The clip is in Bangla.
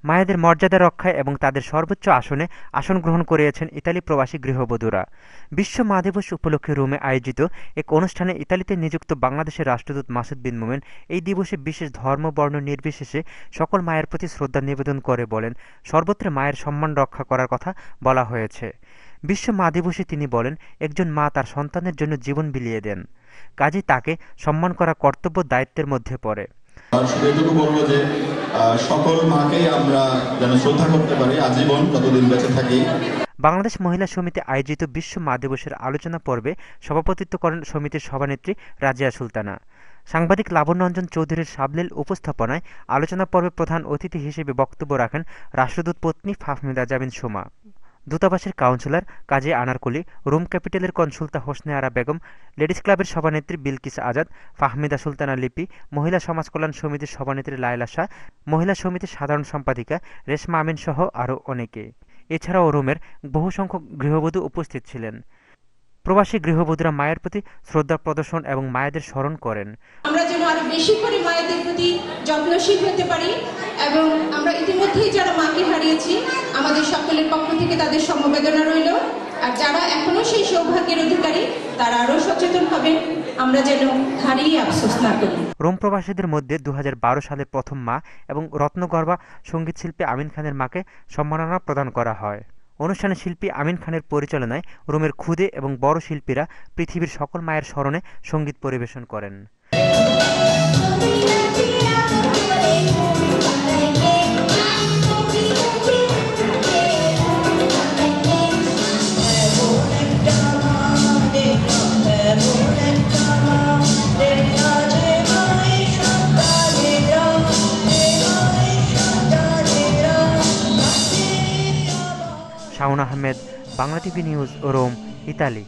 মায়েদের মর্যাদা রক্ষায় এবং তাদের সর্বোচ্চ আসনে আসন গ্রহণ করিয়েছেন ইতালি প্রবাসী গৃহবধূরা। বিশ্ব মা দিবস উপলক্ষে রোমে আয়োজিত এক অনুষ্ঠানে ইতালিতে নিযুক্ত বাংলাদেশের রাষ্ট্রদূত মাসুদ বিন মোমেন এই দিবসে বিশেষ ধর্ম বর্ণ নির্বিশেষে সকল মায়ের প্রতি শ্রদ্ধা নিবেদন করে বলেন, সর্বত্র মায়ের সম্মান রক্ষা করার কথা বলা হয়েছে। বিশ্ব মা দিবসে তিনি বলেন, একজন মা তার সন্তানের জন্য জীবন বিলিয়ে দেন, কাজেই তাকে সম্মান করা কর্তব্য দায়িত্বের মধ্যে পড়ে। শুধু এটুকু বলবো যে সকল মাকেই আমরা যেন শ্রদ্ধা করতে পারি আজীবন যতদিন বেঁচে থাকি। বাংলাদেশ মহিলা সমিতি আয়োজিত বিশ্ব মা দিবসের আলোচনা পর্বে সভাপতিত্ব করেন সমিতির সভানেত্রী রাজিয়া সুলতানা। সাংবাদিক লাবণ্যরঞ্জন চৌধুরীর সাবলীল উপস্থাপনায় আলোচনা পর্বে প্রধান অতিথি হিসেবে বক্তব্য রাখেন রাষ্ট্রদূত পত্নী ফাহমিদা জামিন সোমা, দূতাবাসের কাউন্সিলর কাজী আনারকলি, রোম ক্যাপিটালের কনসুলতা হোসনে আরা বেগম, লেডিস ক্লাবের সভানেত্রী বিলকিস আজাদ, ফাহমিদা সুলতানা লিপি, মহিলা সমাজ কল্যাণ সমিতির সভানেত্রী লায়লা শাহ, মহিলা সমিতির সাধারণ সম্পাদিকা রেশমা আমিন সহ আরও অনেকে। এছাড়াও রোমের বহু সংখ্যক গৃহবধূ উপস্থিত ছিলেন। প্রবাসী গৃহবধূরা মায়ের প্রতি শ্রদ্ধা প্রদর্শন এবং মায়েদের স্মরণ করেন। আমরা যেন আরো বেশি করে মায়েদের প্রতি যত্নশীল হতে পারি এবং আমরা ইতিমধ্যেই যারা মাকে হারিয়েছি আমাদের সকলের পক্ষ থেকে তাদের সমবেদনা রইল। আর যারা এখনো সেই সৌভাগ্যের অধিকারী তারা আরো সচেতন হবেন, আমরা যেন হারিয়ে আফসোস না করি। রোম প্রবাসীদের মধ্যে 2012 সালের প্রথম মা এবং রত্নগর্ভা সঙ্গীত শিল্পী আমিন খানের মাকে সম্মাননা প্রদান করা হয়। অনুষ্ঠানে শিল্পী আমিন খানের পরিচালনায় রোমের ক্ষুদে এবং বড় শিল্পীরা পৃথিবীর সকল মায়ের স্মরণে সঙ্গীত পরিবেশন করেন। Shawon Ahmed, Bangla TV news, Rome, Italy.